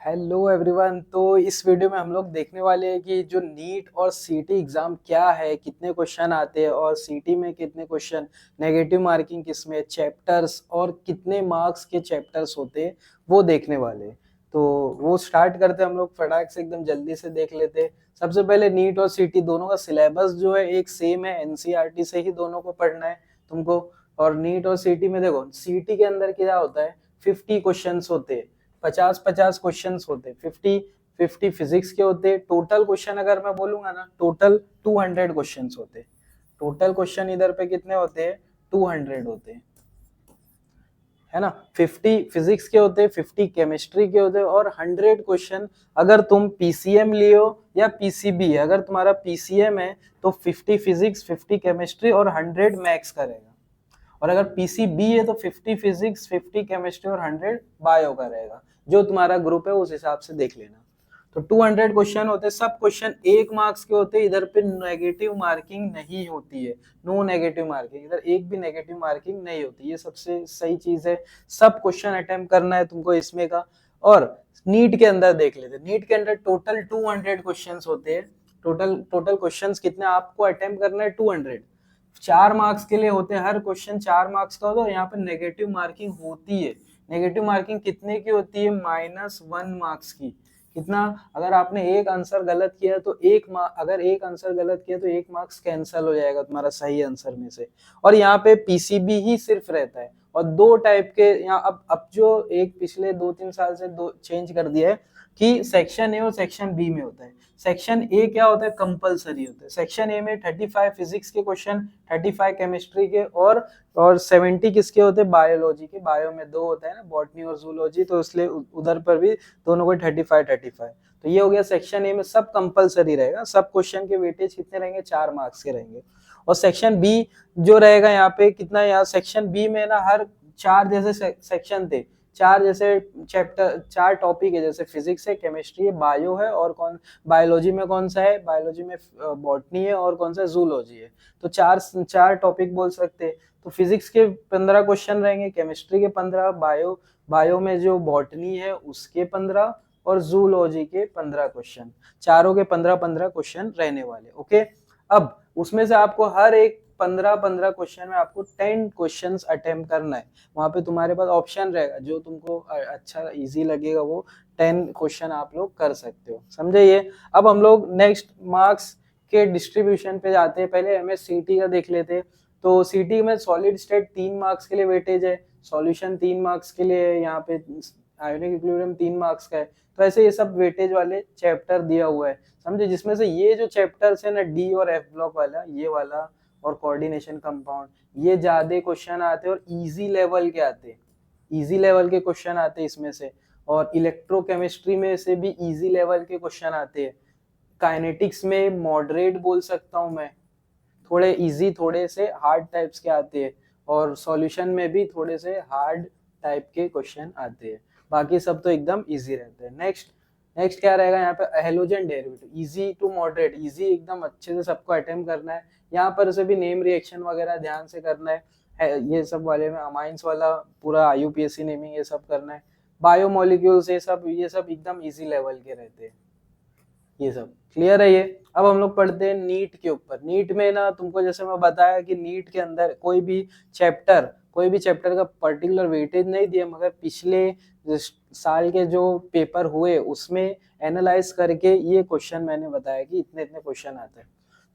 Hello everyone. तो इस video में हम लोग देखने वाले हैं कि जो नीट और सीटी एग्जाम क्या है, कितने क्वेश्चन आते हैं और सीटी में कितने क्वेश्चन, नेगेटिव मार्किंग किसमें, चैप्टर्स और कितने मार्क्स के चैप्टर्स होते हैं वो देखने वाले हैं। तो वो स्टार्ट करते हैं हम लोग फटाक से, एकदम जल्दी से देख लेते हैं। सबसे पहले नीट और सीटी दोनों का सिलेबस जो है एक सेम है, एनसीईआरटी से ही दोनों को पढ़ना है तुमको। और नीट और सीटी में देखो, सीटी के अंदर क्या होता है, 50 क्वेश्चन होते हैं, 50-50 क्वेश्चन होते, 50-50 फिजिक्स के होते। टोटल क्वेश्चन अगर मैं बोलूंगा ना, टोटल 200 क्वेश्चन होते। टोटल क्वेश्चन इधर पे कितने होते हैं, 200 होते हैं, है ना। 50 फिजिक्स के होते, 50 केमिस्ट्री के होते और 100 क्वेश्चन अगर तुम पीसीएम लियो या पीसीबी। अगर तुम्हारा पीसीएम है तो 50 फिजिक्स, 50 केमिस्ट्री और 100 मैथ्स का रहेगा। और अगर पीसीबी है तो 50 फिजिक्स, 50 केमिस्ट्री और 100 बायो का रहेगा। जो तुम्हारा ग्रुप है उस हिसाब से देख लेना। तो 200 क्वेश्चन होते, सब क्वेश्चन 1 मार्क्स के होते। इधर पे नेगेटिव मार्किंग नहीं होती है, नो नेगेटिव मार्किंग, इधर एक भी नेगेटिव मार्किंग नहीं होती। ये सबसे सही चीज है। सब क्वेश्चन अटेम्प्ट करना है तुमको इसमें का। और नीट के अंदर देख लेते, नीट के अंदर टोटल 200 क्वेश्चन होते हैं। टोटल टोटल क्वेश्चंस कितने आपको अटेम्प्ट करना है, 200। 4 मार्क्स के लिए होते हैं, हर क्वेश्चन 4 मार्क्स का होता है। यहाँ पे नेगेटिव मार्किंग होती है। नेगेटिव मार्किंग कितने की होती है, -1 मार्क्स की। कितना, अगर आपने एक आंसर गलत किया तो अगर एक आंसर गलत किया तो 1 मार्क्स कैंसिल हो जाएगा तुम्हारा सही आंसर में से। और यहाँ पे पीसीबी ही सिर्फ रहता है। और दो टाइप के यहाँ, अब जो एक पिछले 2-3 साल से दो चेंज कर दिया है कि सेक्शन ए और सेक्शन बी में होता है। सेक्शन ए क्या होता है, कंपलसरी होता है। सेक्शन ए में 35 फिजिक्स के क्वेश्चन, 35 केमिस्ट्री के और 70 किसके होते हैं, बायोलॉजी के। बायो में 2 होता है ना, बॉटनी और जूलॉजी, तो इसलिए उधर पर भी दोनों को 35। तो ये हो गया सेक्शन ए में, सब कंपलसरी रहेगा। सब क्वेश्चन के वेटेज कितने रहेंगे, 4 मार्क्स के रहेंगे। और सेक्शन बी जो रहेगा यहाँ पे कितना, यहाँ सेक्शन बी में ना हर 4 जैसे सेक्शन थे, 4 जैसे चैप्टर, 4 टॉपिक है, जैसे फिजिक्स है, केमिस्ट्री है, बायो है और कौन, बायोलॉजी में कौन सा है, बायोलॉजी में बॉटनी है और कौन सा जूलॉजी है। तो 4 टॉपिक बोल सकते हैं। तो फिजिक्स के 15 क्वेश्चन रहेंगे, केमिस्ट्री के 15, बायो में जो बॉटनी है उसके 15 और जूलॉजी के 15 क्वेश्चन। चारों के 15-15 क्वेश्चन रहने वाले। ओके, अब उसमें से आपको हर एक 15-15 क्वेश्चन में आपको 10 क्वेश्चंस अटेम्प्ट करना है। वहां पे तुम्हारे पास ऑप्शन रहेगा, जो तुमको अच्छा इजी लगेगा वो 10 क्वेश्चन आप लोग कर सकते हो, समझे ये। अब हम लोग नेक्स्ट मार्क्स के डिस्ट्रीब्यूशन पे जाते हैं। पहले हमें सीटी का देख लेते हैं। तो सीटी में सॉलिड स्टेट 3 मार्क्स के लिए वेटेज है, सॉल्यूशन 3 मार्क्स के लिए, यहाँ पे आयोनिक इक्विलिब्रियम 3 मार्क्स का है। तो ऐसे ये सब वेटेज वाले चैप्टर दिया हुआ है, समझे। जिसमें से ये जो चैप्टर्स है ना, डी और एफ ब्लॉक वाला, ये वाला और कोऑर्डिनेशन कंपाउंड, ये ज्यादा क्वेश्चन आते हैं और इजी लेवल के आते हैं। इजी लेवल के क्वेश्चन आते हैं इसमें से। और इलेक्ट्रोकेमिस्ट्री में से भी इजी लेवल के क्वेश्चन आते हैं। काइनेटिक्स में मॉडरेट बोल सकता हूँ मैं, थोड़े इजी, थोड़े से हार्ड टाइप्स के आते हैं। और सॉल्यूशन में भी थोड़े से हार्ड टाइप के क्वेश्चन आते हैं। बाकी सब तो एकदम इजी रहते हैं। नेक्स्ट नेक्स्ट क्या रहेगा यहाँ पे, halogen derivative, easy to moderate, easy एकदम अच्छे से सबको अटेम्प्ट करना है। यहाँ पर से भी नेम रिएक्शन वगैरह ध्यान से करना है। ये सब वाले में अमाइंस वाला पूरा आईयूपीएससी नेमिंग ये सब करना है। बायोमोलिक्यूल्स ये सब एकदम इजी लेवल के रहते हैं। ये सब क्लियर है ये। अब हम लोग पढ़ते हैं नीट के ऊपर। नीट में ना तुमको जैसे मैं बताया कि नीट के अंदर कोई भी चैप्टर का पर्टिकुलर वेटेज नहीं दिया, मगर पिछले साल के जो पेपर हुए उसमें एनालाइज करके ये क्वेश्चन मैंने बताया कि इतने इतने क्वेश्चन आते हैं।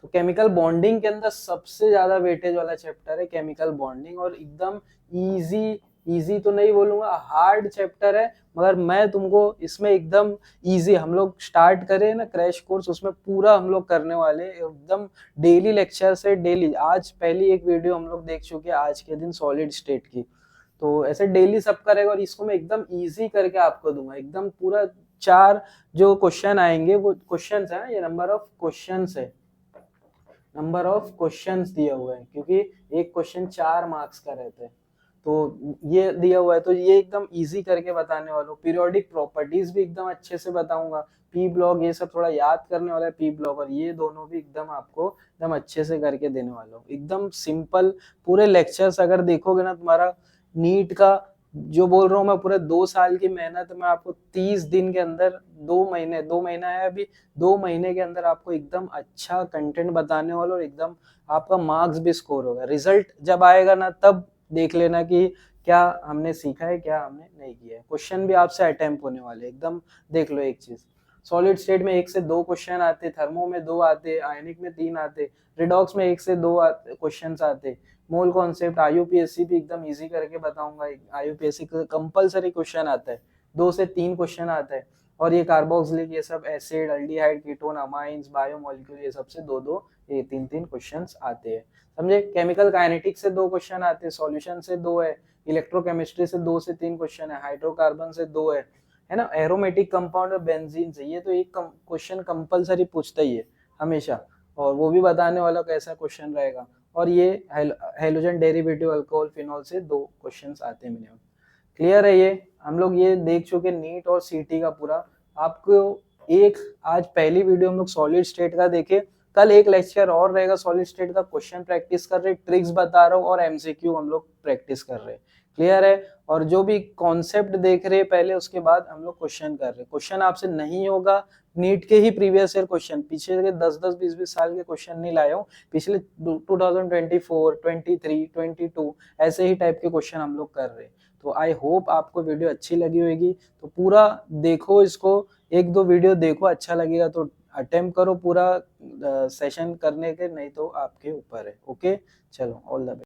तो केमिकल बॉन्डिंग के अंदर सबसे ज्यादा वेटेज वाला चैप्टर है केमिकल बॉन्डिंग। और एकदम इजी, इजी तो नहीं बोलूंगा, हार्ड चैप्टर है, मगर मैं तुमको इसमें एकदम इजी, हम लोग स्टार्ट करें ना क्रैश कोर्स, उसमें पूरा हम लोग करने वाले एकदम डेली लेक्चर से। डेली, आज पहली एक वीडियो हम लोग देख चुके हैं आज के दिन सॉलिड स्टेट की। तो ऐसे डेली सब करेगा और इसको मैं एकदम इजी करके आपको दूंगा, एकदम पूरा। 4 जो क्वेश्चन आएंगे वो क्वेश्चन है ना, ये नंबर ऑफ क्वेश्चन है, नंबर ऑफ क्वेश्चंस दिया हुआ है, क्योंकि एक क्वेश्चन 4 मार्क्स का रहता है। तो ये दिया हुआ है, तो ये एकदम इजी करके बताने वाला हूँ। पीरियोडिक प्रॉपर्टीज भी एकदम अच्छे से बताऊंगा। पी ब्लॉक ये सब थोड़ा याद करने वाला है, पी ब्लॉक और ये दोनों भी एकदम आपको एकदम अच्छे से करके देने वाला हूँ, एकदम सिंपल। पूरे लेक्चर्स अगर देखोगे ना, तुम्हारा नीट का जो बोल रहा हूँ मैं, पूरे 2 साल की मेहनत में आपको 30 दिन के अंदर, 2 महीना है अभी, 2 महीने के अंदर आपको एकदम अच्छा कंटेंट बताने वाला, और एकदम आपका मार्क्स भी स्कोर होगा। रिजल्ट जब आएगा ना, तब देख लेना कि क्या हमने सीखा है, क्या हमने नहीं किया है। क्वेश्चन भी आपसे अटेम्प्ट होने वाले, एकदम देख लो एक चीज। सॉलिड स्टेट में 1 से 2 क्वेश्चन आते, थर्मो में 2 आते, आयनिक में 3 आते, रिडॉक्स में 1 से 2 क्वेश्चन आते, मोल कॉन्सेप्ट, आईयूपीएससी भी एकदम इजी करके बताऊंगा। आईयूपीएससी का कंपलसरी क्वेश्चन आता है, 2 से 3 क्वेश्चन आता है। और ये कार्बोक्सिलिक, ये सब acid, aldehyde, ketone, amines, biomolecule, ये सबसे 2-2, ये 3-3 क्वेश्चंस आते हैं। समझे? केमिकल काइनेटिक्स से 2 क्वेश्चन आते हैं, सॉल्यूशन से 2 है, इलेक्ट्रोकेमिस्ट्री से 2 से 3 क्वेश्चन है, हाइड्रोकार्बन से 2 है ना, एरोमेटिक कंपाउंड और बेंजीन से। ये तो एक क्वेश्चन कंपलसरी पूछता ही है हमेशा, और वो भी बताने वाला कैसा क्वेश्चन रहेगा। और ये हेलोजन डेरिवेटिव अल्कोहल फिनॉल से 2 क्वेश्चंस आते हैं मिनिमम। क्लियर है? ये हम लोग ये देख चुके नीट और सीटी का पूरा। आपको एक आज पहली वीडियो हम लोग सॉलिड स्टेट का देखे, कल एक लेक्चर और रहेगा सॉलिड स्टेट का, क्वेश्चन प्रैक्टिस कर रहे, ट्रिक्स बता रहा हूँ, और एमसीक्यू हम लोग प्रैक्टिस कर रहे। क्लियर है? और जो भी कॉन्सेप्ट देख रहे पहले, उसके बाद हम लोग क्वेश्चन कर रहे। क्वेश्चन आपसे नहीं होगा नीट के ही प्रीवियस ईयर क्वेश्चन, पीछे के 10-10, 20-20 साल के क्वेश्चन नहीं लाया हूँ, पिछले 2024, 23, 22 ऐसे ही टाइप के क्वेश्चन हम लोग कर रहे। तो आई होप आपको वीडियो अच्छी लगी होगी, तो पूरा देखो इसको, 1-2 वीडियो देखो, अच्छा लगेगा तो अटेम्प्ट करो पूरा सेशन करने के, नहीं तो आपके ऊपर है। ओके, चलो, ऑल द बेस्ट।